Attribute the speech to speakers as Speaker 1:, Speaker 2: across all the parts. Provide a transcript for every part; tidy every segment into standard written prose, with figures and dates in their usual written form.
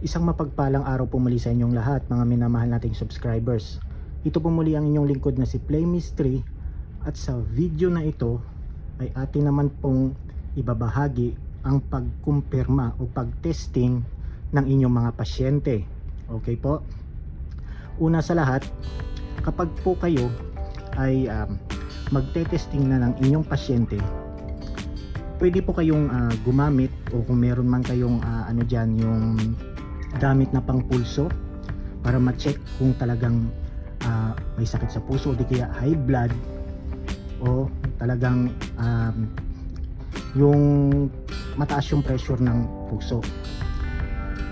Speaker 1: Isang mapagpalang araw po muli sa inyong lahat, mga minamahal nating subscribers. Ito po muli ang inyong lingkod na si Play Mystery, at sa video na ito ay atin naman pong ibabahagi ang pagkumpirma o pagtesting ng inyong mga pasyente. Okay po? Una sa lahat, kapag po kayo ay magte-testing na ng inyong pasyente, pwede po kayong gumamit o kung meron man kayong yung gamit na pangpulso para ma-check kung talagang may sakit sa puso o di kaya high blood o talagang yung mataas yung pressure ng puso.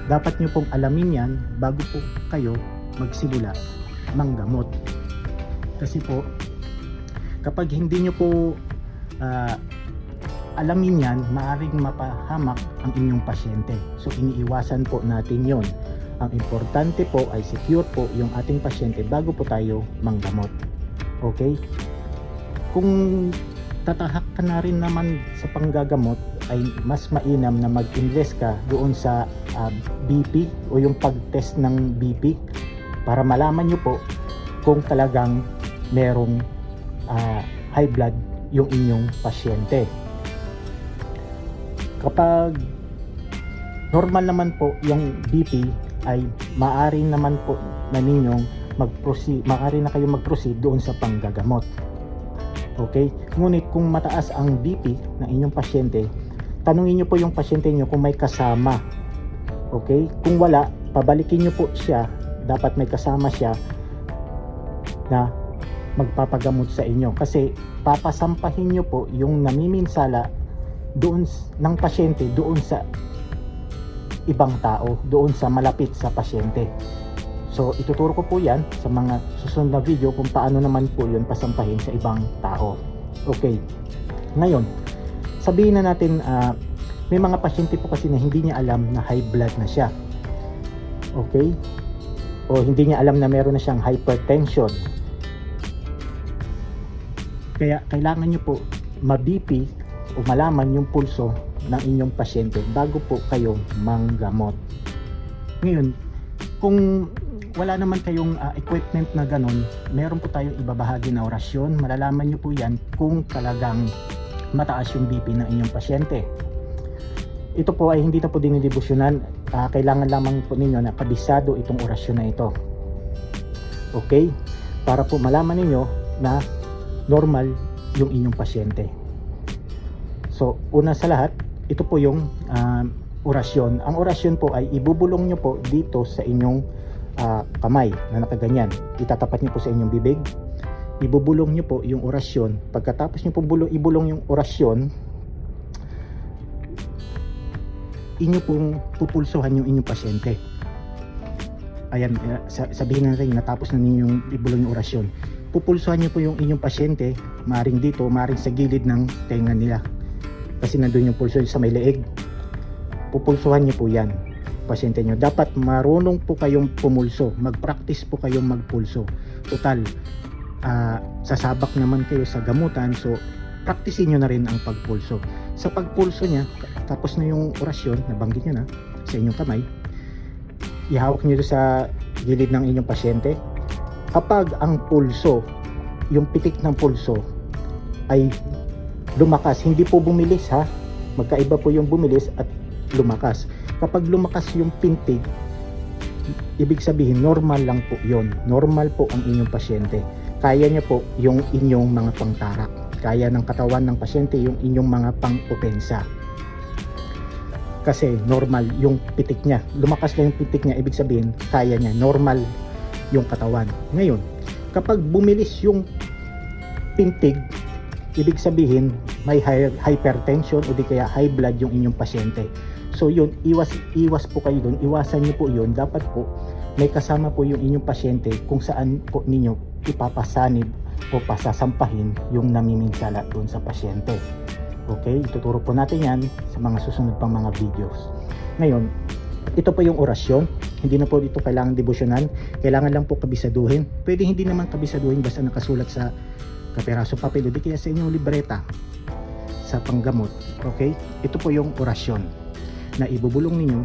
Speaker 1: Dapat nyo pong alamin yan bago po kayo magsimula manggamot, kasi po kapag hindi nyo po alamin yan, maaaring mapahamak ang inyong pasyente. So iniiwasan po natin yon. Ang importante po ay secure po yung ating pasyente bago po tayo manggamot. Okay? Kung tatahak ka na rin naman sa panggagamot, ay mas mainam na mag-invest ka doon sa BP o yung pag-test ng BP para malaman nyo po kung talagang merong high blood yung inyong pasyente. Kapag normal naman po yung BP, ay maaari naman po na ninyong maaari na kayong mag-proceed doon sa panggagamot. Okay? Ngunit kung mataas ang BP ng inyong pasyente, tanungin nyo po yung pasyente nyo kung may kasama. Okay? Kung wala, pabalikin nyo po siya. Dapat may kasama siya na magpapagamot sa inyo, kasi papasampahin nyo po yung namiminsala doon ng pasyente doon sa ibang tao, doon sa malapit sa pasyente. So ituturo ko po yan sa mga susunod na video kung paano naman po yun pasampahin sa ibang tao. Okay, ngayon sabihin na natin may mga pasyente po kasi na hindi niya alam na high blood na siya. Okay, o hindi niya alam na meron na siyang hypertension. Kaya kailangan nyo po ma-BP o malaman yung pulso ng inyong pasyente bago po kayo manggamot. Ngayon, kung wala naman kayong equipment na ganun, meron po tayong ibabahagi na orasyon. Malalaman nyo po yan kung talagang mataas yung BP ng inyong pasyente. Ito po ay hindi na po dinidibusyonan. Kailangan lamang po ninyo na kabisado itong orasyon na ito. Okay? Para po malaman ninyo na normal yung inyong pasyente. So, una sa lahat, ito po yung orasyon. Ang orasyon po ay ibubulong nyo po dito sa inyong kamay na nakaganyan. Itatapat nyo po sa inyong bibig. Ibubulong nyo po yung orasyon. Pagkatapos nyo po ibulong yung orasyon, inyo pong pupulsuhan yung inyong pasyente. Ayan, sabihin na rin, natapos na ninyong ibulong yung orasyon. Pupulsuhan nyo po yung inyong pasyente, maring dito, maring sa gilid ng tenga nila. Kasi nandun yung pulso sa may leeg. Pupulsuhan nyo po yan, pasyente nyo. Dapat marunong po kayong pumulso. Mag-practice po kayong magpulso. Total, sasabak naman kayo sa gamutan. So, practicein nyo na rin ang pagpulso. Sa pagpulso nya, tapos na yung orasyon, nabanggit nyo na sa inyong kamay, ihawak nyo sa gilid ng inyong pasyente. Kapag ang pulso, yung pitik ng pulso ay lumakas, hindi po bumilis ha, magkaiba po yung bumilis at lumakas. Kapag lumakas yung pintig, ibig sabihin normal lang po yon, normal po ang inyong pasyente. Kaya niya po yung inyong mga pangtarak, kaya ng katawan ng pasyente yung inyong mga pang-opensa, kasi normal yung pitik niya. Lumakas lang yung pitik niya, ibig sabihin kaya niya, normal yung katawan. Ngayon, kapag bumilis yung pintig, ibig sabihin may hypertension o di kaya high blood yung inyong pasyente. So yun, iwas po kayo doon, iwasan niyo po yun. Dapat po may kasama po yung inyong pasyente kung saan po ninyo ipapasanib o pasasampahin yung namiminsala doon sa pasyente. Okay, ituturo po natin yan sa mga susunod pang mga videos. Ngayon, ito po yung orasyon. Hindi na po ito kailangan debosyonan, kailangan lang po kabisaduhin. Pwede hindi naman kabisaduhin, basta nakasulat sa kaperaso papel o di kaya sa inyong libreta sa panggamot. Okay, ito po yung orasyon. na ibubulong ninyo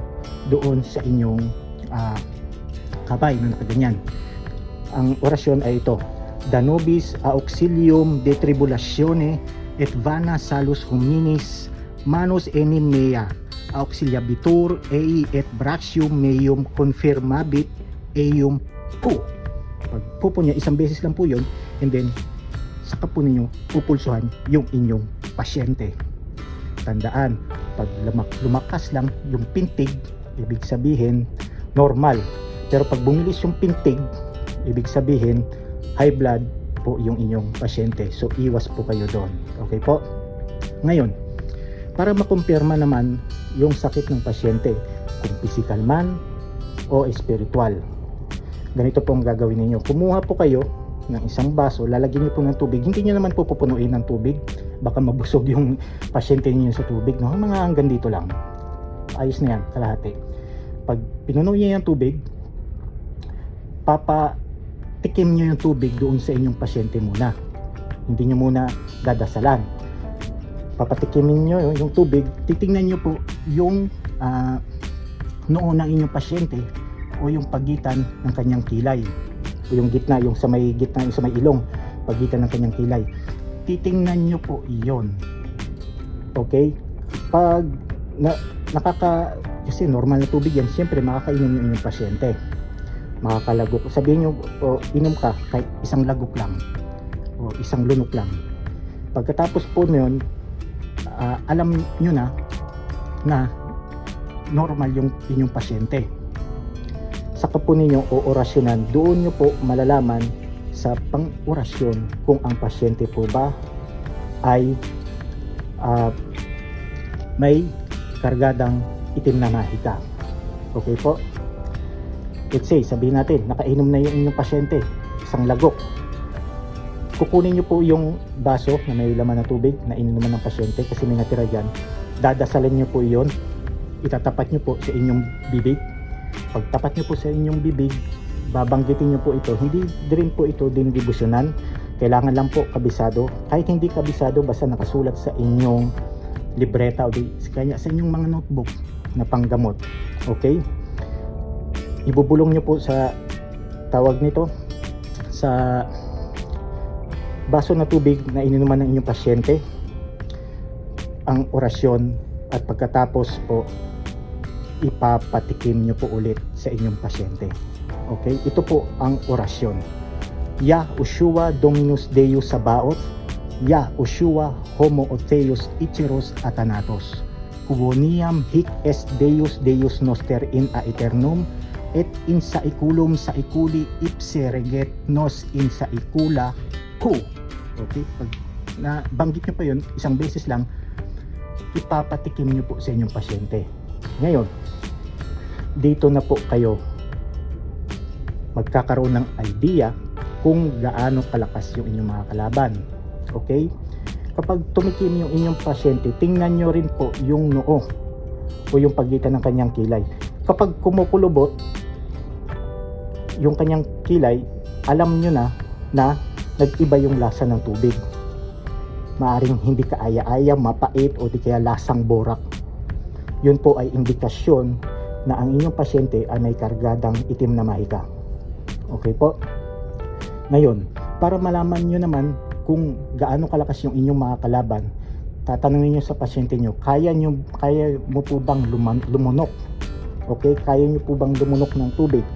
Speaker 1: doon sa inyong kabay na nakaganyan. Ang orasyon ay ito: Da nobis auxilium de tribulatione et vana salus hominis manus enim mea auxiliabitur ei et brachium meum confirmabit eum po. Pag po niya, isang beses lang po yun, and then saka po ninyo pupulsuhan yung inyong pasyente. Tandaan, pag lumakas lang yung pintig, ibig sabihin normal. Pero pag bumilis yung pintig, ibig sabihin high blood po yung inyong pasyente. So iwas po kayo doon. Okay po? Ngayon, para makumpirma naman yung sakit ng pasyente, kung physical man o spiritual, ganito po ang gagawin ninyo. Kumuha po kayo ng isang baso, lalagyan niyo po ng tubig. Hindi niyo naman po pupunuin ng tubig, baka mabusog yung pasyente niyo sa tubig, no? Mga hanggang dito lang, ayos na yan, kalahati. Pag pinuno niyo yung tubig, papatikim niyo yung tubig doon sa inyong pasyente muna. Hindi niyo muna dadasalan. Papatikimin niyo yung tubig, titingnan niyo po yung noo ng inyong pasyente o yung pagitan ng kanyang kilay, o yung gitna, yung sa may gitna, yung sa may ilong, pagitan ng kanyang kilay. Titingnan nyo po iyon. Okay? Pag kasi normal na tubig yan, siyempre makakainom yung inyong pasyente, makakalagok. Sabihin nyo, inom ka kahit isang lagok lang o isang lunok lang. Pagkatapos po nyon, alam nyo na normal yung inyong pasyente. Saka po ninyo o orasyonan, doon nyo po malalaman sa pang-orasyon kung ang pasyente po ba ay may kargadang itim na mahika. Okay po? Let's say, sabihin natin, nakainom na yung inyong pasyente, isang lagok. Kukunin nyo po yung baso na may laman na tubig na ininuman ng pasyente kasi may natira dyan. Dadasalin nyo po yon, itatapat nyo po sa inyong bibig. Pagtapat nyo po sa inyong bibig, babanggitin nyo po ito. Hindi rin po ito dinidibusyonan. Kailangan lang po kabisado. Kahit hindi kabisado, basta nakasulat sa inyong libreta o kaya sa inyong mga notebook na panggamot. Okay? Ibubulong nyo po sa tawag nito, sa baso na tubig na ininuman ng inyong pasyente ang orasyon, at pagkatapos po ipapatikim nyo po ulit sa inyong pasyente. Okay? Ito po ang orasyon. Ya Ushua Dominus Deus Sabaoth, Ya Ushua Homo Otheus Icheros Athanatos, Cugoniam hic est Deus Deus noster in aeternum, et in saeculum saeculi ipse reget nos in saecula Q. Okay? Pag nabanggit nyo pa yun, isang beses lang, ipapatikim nyo po sa inyong pasyente. Ngayon, dito na po kayo magkakaroon ng idea kung gaano kalakas yung inyong mga kalaban. Okay? Kapag tumikim yung inyong pasyente, tingnan nyo rin po yung noo o yung pagitan ng kanyang kilay. Kapag kumukulubot yung kanyang kilay, alam nyo na nag-iba yung lasa ng tubig. Maaring hindi kaaya-aya, mapait, o di kaya lasang borak. Yun po ay indikasyon na ang inyong pasyente ay may kargadang itim na mahika. Okay po? Ngayon, para malaman nyo naman kung gaano kalakas yung inyong mga kalaban, tatanungin nyo sa pasyente nyo, kaya mo po bang lumunok? Okay? Kaya nyo po bang lumunok ng tubig?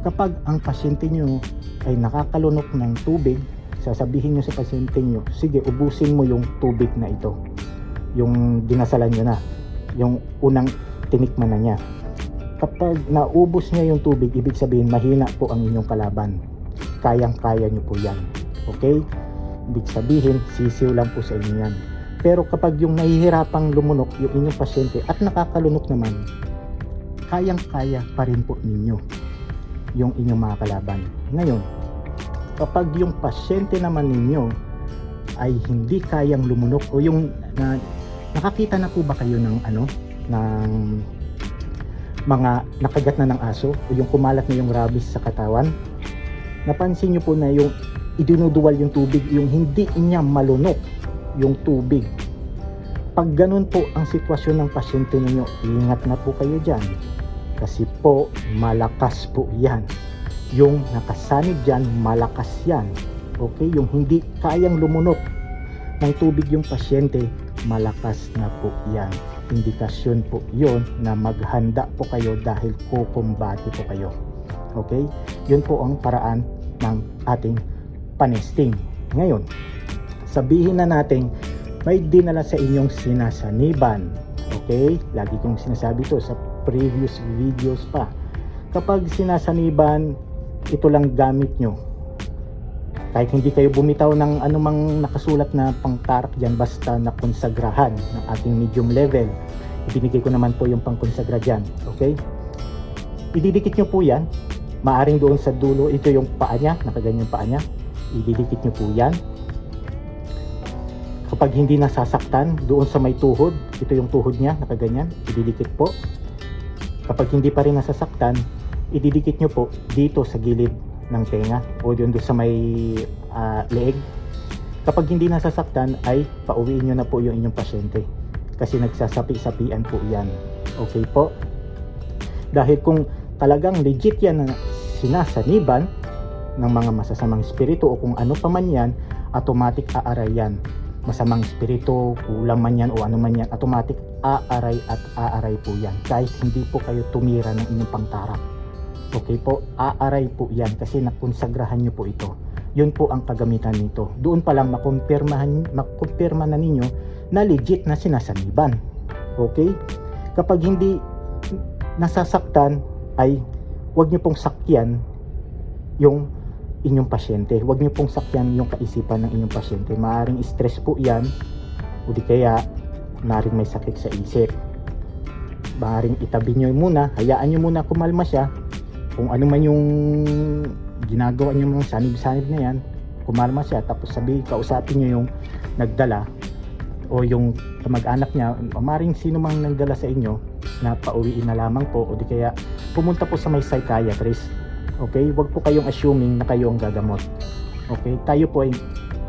Speaker 1: Kapag ang pasyente nyo ay nakakalunok ng tubig, sasabihin nyo sa pasyente nyo, sige, ubusin mo yung tubig na ito, yung dinasalan nyo na, yung unang tinikman na niya. Kapag naubos niya yung tubig, ibig sabihin mahina po ang inyong kalaban. Kayang-kaya nyo po yan. Okay? Ibig sabihin, sisiw lang po sa inyo yan. Pero kapag yung nahihirapang lumunok yung inyong pasyente at nakakalunok naman, kayang-kaya pa rin po ninyo yung inyong mga kalaban. Ngayon, kapag yung pasyente naman ninyo ay hindi kayang lumunok, o yung nakakita na po ba kayo ng ng mga nakagat na ng aso, o yung kumalat na yung rabies sa katawan? Napansin nyo po na yung idinuduwal yung tubig, yung hindi niya malunok yung tubig. Pag ganun po ang sitwasyon ng pasyente ninyo, ingat na po kayo dyan. Kasi po, malakas po yan. Yung nakasanib dyan, malakas yan. Okay? Yung hindi kayang lumunok ng tubig yung pasyente, malakas na po yan. Indikasyon po yon na maghanda po kayo dahil kukumbati po kayo. Okay? Yun po ang paraan ng ating panesting. Ngayon, sabihin na natin may dinala sa inyong sinasaniban. Okay? Lagi kong sinasabi to sa previous videos pa. Kapag sinasaniban, ito lang gamit nyo. Kahit hindi kayo bumitaw ng anumang nakasulat na pangtarak dyan, basta na konsagrahan ng ating medium level. Ibinigay ko naman po yung pangkonsagra dyan. Okay? Ididikit nyo po yan. Maaring doon sa dulo, ito yung paa niya, nakaganyan yung paa niya. Ididikit nyo po yan. Kapag hindi nasasaktan, doon sa may tuhod, ito yung tuhod niya, nakaganyan, ididikit po. Kapag hindi pa rin nasasaktan, ididikit nyo po dito sa gilid ng tenga o doon sa may leeg. Kapag hindi nasasaktan, ay pauwiin nyo na po yung inyong pasyente. Kasi nagsasapi-sapian po yan. Okay po? Dahil kung talagang legit yan na sinasaniban ng mga masasamang espiritu o kung ano pa man yan, automatic aaray yan. Masamang espiritu, kulang man yan o ano man yan, automatic aaray at aaray po yan. Kahit hindi po kayo tumira ng inyong pangtarak. Okay po, aaray po yan kasi nakonsagrahan nyo po ito. Yun po ang kagamitan nito. Doon pa lang makumpirma na ninyo na legit na sinasaniban. Okay? Kapag hindi nasasaktan, ay huwag nyo pong sakyan yung inyong pasyente. Huwag niyo pong sakyan yung kaisipan ng inyong pasyente. Maaring stress po yan o di kaya maaring may sakit sa isip. Maaring itabi nyo muna, hayaan nyo muna kumalma siya. Kung ano man yung ginagawa nyo mga sanib-sanib na yan, kumalma siya, tapos kausapin nyo yung nagdala o yung kamag-anak niya, maaring sino mang nagdala sa inyo na pauwiin na lamang po o di kaya pumunta po sa may psychiatrist. Okay, wag po kayong assuming na kayo ang gagamot. Okay, tayo po ay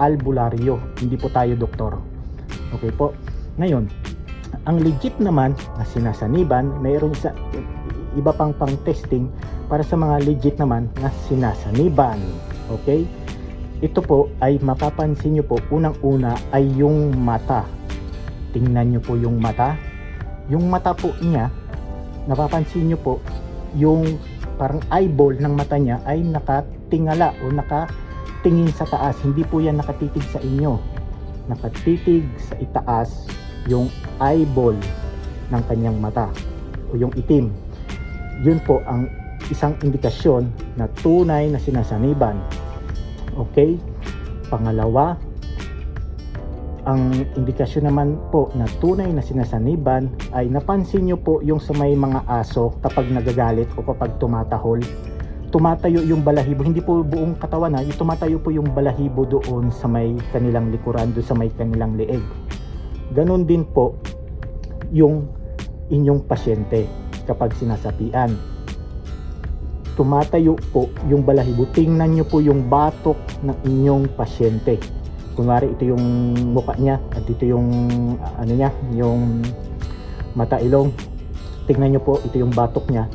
Speaker 1: albularyo, hindi po tayo doktor. Okay po. Ngayon, ang legit naman na sinasaniban, mayroon iba pang testing para sa mga legit naman na sinasaniban. Okay? Ito po ay mapapansin nyo po, unang-una ay yung mata. Tingnan nyo po yung mata. Yung mata po niya, napapansin nyo po, yung parang eyeball ng mata niya ay nakatingala o nakatingin sa taas. Hindi po yan nakatitig sa inyo. Nakatitig sa itaas yung eyeball ng kanyang mata o yung itim. Yun po ang isang indikasyon na tunay na sinasaniban. Okay? Pangalawa, ang indikasyon naman po na tunay na sinasaniban ay napansin nyo po yung sa may mga aso kapag nagagalit o kapag tumatahol, tumatayo yung balahibo, hindi po buong katawan yung tumatayo po yung balahibo doon sa may kanilang likuran, doon sa may kanilang leeg. Ganon din po yung inyong pasyente kapag sinasapian. Tumatayo po yung balahibo. Tingnan nyo po yung batok ng inyong pasyente. Kunwari ito yung mukha niya at ito yung ano niya, yung mata ilong. Tingnan niyo po, ito yung batok niya.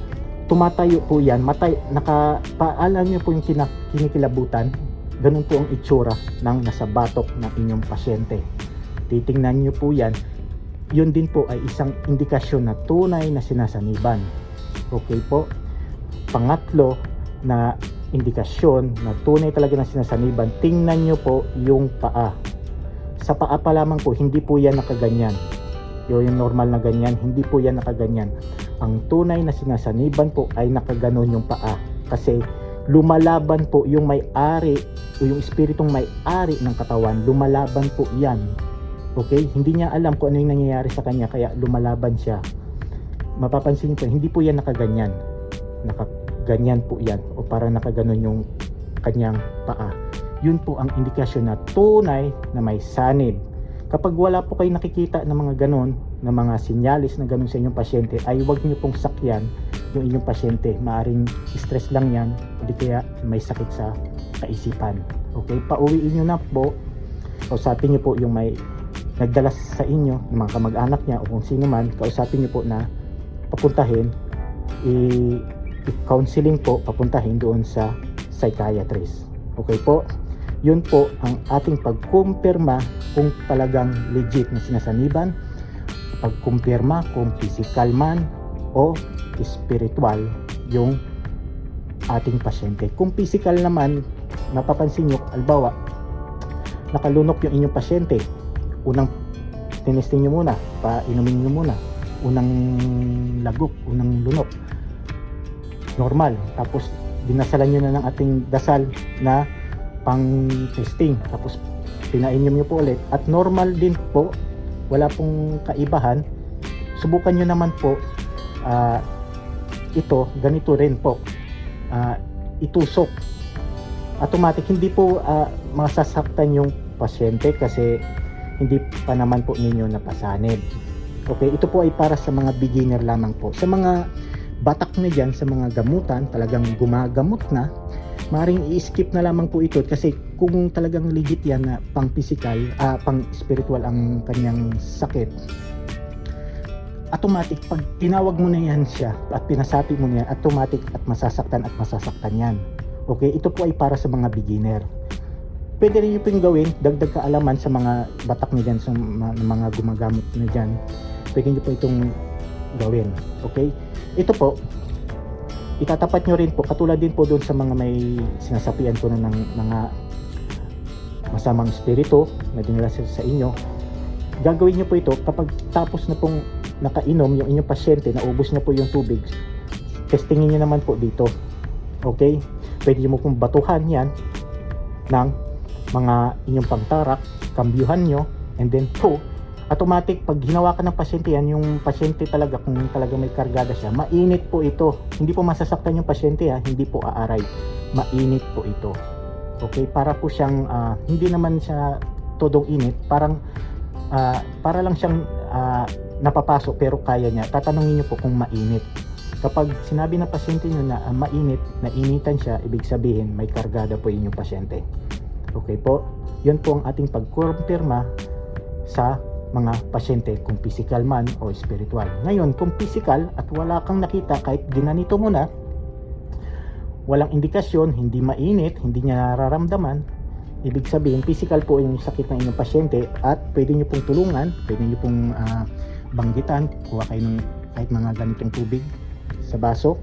Speaker 1: Tumatayo po yan, paalam niyo po yung kinikilabutan. Ganun po ang itsura ng nasa batok ng inyong pasyente. Titingnan niyo po yan. Yun din po ay isang indikasyon na tunay na sinasaniban. Okay po? Pangatlo na indikasyon na tunay talaga na sinasaniban, tingnan nyo po yung paa. Sa paa pa lamang po, hindi po yan nakaganyan. Yung normal na ganyan, hindi po yan nakaganyan. Ang tunay na sinasaniban po ay nakaganon yung paa. Kasi lumalaban po yung may-ari o yung espiritong may-ari ng katawan, lumalaban po yan. Okay? Hindi niya alam kung ano yung nangyayari sa kanya, kaya lumalaban siya. Mapapansin ko, hindi po yan nakaganyan. Ganyan po yan o para nakaganon yung kanyang paa. Yun po ang indikasyon na tunay na may sanib. Kapag wala po kayo nakikita ng mga ganon, ng mga sinyalis na ganon sa inyong pasyente, ay huwag niyo pong sakyan yung inyong pasyente. Maaring stress lang yan o di kaya may sakit sa kaisipan. Okay, pauwiin nyo na po. Kausapin nyo po yung may nagdala sa inyo, ng mga kamag-anak niya o kung sino man, kausapin niyo po na papuntahin, i-counseling po, papuntahin doon sa psychiatrist. Okay po? Yun po ang ating pagkumpirma kung talagang legit na sinasaniban, pagkumpirma kung physical man o spiritual yung ating pasyente. Kung physical naman, napapansin nyo, albawa, nakalunok yung inyong pasyente, unang tinesting nyo muna, painumin nyo muna, unang lagok, unang lunok, normal, tapos dinasalan nyo na ng ating dasal na pang testing, tapos pinainom nyo po ulit at normal din po, wala pong kaibahan, subukan nyo naman po ito, ganito rin po, itusok automatic, hindi po masasaktan yung pasyente kasi hindi pa naman po ninyo napasanib. Okay, ito po ay para sa mga beginner lamang po. Sa mga batak na dyan, sa mga gamutan, talagang gumagamot na, maring i-skip na lamang po ito kasi kung talagang legit yan na pang physical, pang spiritual ang kanyang sakit, automatic pag tinawag mo na yan siya at pinasapi mo niya, automatic at masasaktan yan. Okay, ito po ay para sa mga beginner. Pwede rin nyo pong gawin, dagdag kaalaman sa mga batak na dyan, sa mga gumagamot na dyan, pwede nyo po itong gawin. Okay, ito po itatapat nyo rin po, katulad din po doon sa mga may sinasapian ko na ng mga masamang espiritu na dinala sa inyo. Gagawin nyo po ito kapag tapos na pong nakainom yung inyong pasyente, naubos na po yung tubig, testingin nyo naman po dito. Okay, pwede mo pong batuhan yan ng mga inyong pangtarak, kambyuhan nyo, and then po automatic pag hinawakan ng pasyente yan, yung pasyente talaga, kung talaga may kargada siya, mainit po ito, hindi po masasaktan yung pasyente hindi po aaray, mainit po ito. Okay, para po siyang hindi naman siya todong init, parang para lang siyang napapasok pero kaya niya. Tatanungin niyo po kung mainit. Kapag sinabi ng pasyente niyo na mainit, nainitan siya, ibig sabihin may kargada po yung pasyente. Okay po, yun po ang ating pagkumpirma sa mga pasyente kung physical man o spiritual. Ngayon, kung physical at wala kang nakita, kahit ginanito mo na, walang indikasyon, hindi mainit, hindi niya nararamdaman, ibig sabihin physical po yung sakit ng inyong pasyente at pwede nyo pong tulungan, pwede nyo pong banggitan, kuha kayo ng kahit mga ganitong tubig sa baso,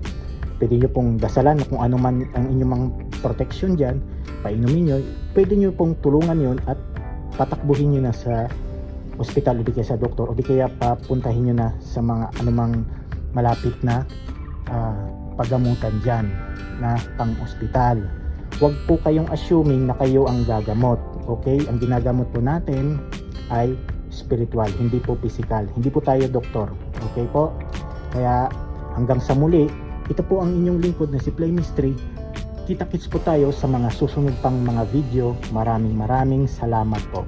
Speaker 1: pwede nyo pong dasalan na kung ano man ang inyong mga protection dyan, painumin nyo, pwede nyo pong tulungan yon at patakbuhin nyo na sa ospital o di kaya sa doktor o di kaya papuntahin nyo na sa mga anumang malapit na paggamutan dyan na pang-ospital. Huwag po kayong assuming na kayo ang gagamot. Okay? Ang ginagamot po natin ay spiritual, hindi po physical. Hindi po tayo doktor. Okay po? Kaya hanggang sa muli, ito po ang inyong lingkod na si Play Mystery. Kita-kits po tayo sa mga susunod pang mga video. Maraming salamat po.